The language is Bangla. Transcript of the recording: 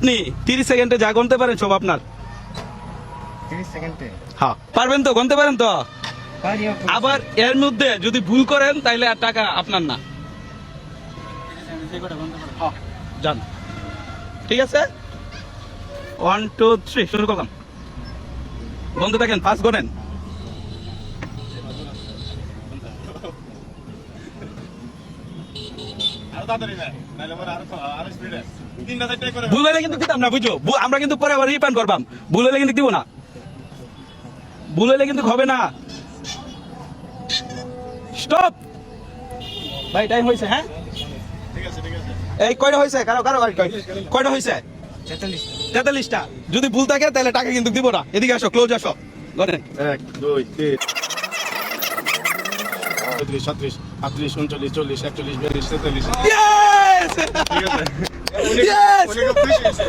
আপনি 30 সেকেন্ডে যা গুনতে পারেন সব আপনার। 30 সেকেন্ডে হ্যাঁ পারবেন তো, গুনতে পারেন তো? পারি। আবার এর মধ্যে যদি ভুল করেন তাইলে আর টাকা আপনার না। হ্যাঁ যান, ঠিক আছে। 1 2 3 শুরু করলাম। বন্ধু দেখেন, ফার্স্ট গোনেন। ভুল হলে কিন্তু দিতাম না, বুঝছো? আমরা কিন্তু পরে আবার রিফান্ড করবাম। ভুল হলে কিন্তু দিব না, ভুল হলে কিন্তু হবে না। স্টপ ভাই, টাইম হয়েছে। হ্যাঁ ঠিক আছে ঠিক আছে। এই কয়টা হয়েছে? কারো কারো কয়টা হয়েছে? 43টা। যদি ভুল থাকে তাহলে টাকা কিন্তু দিব না। এদিকে আসো, ক্লোজ আসো। গনেন। 1 2 3 37 38 39 40 41 42 43। ইয়েস! ঠিক আছে। ইয়েস! উনি খুব খুশি হয়েছে।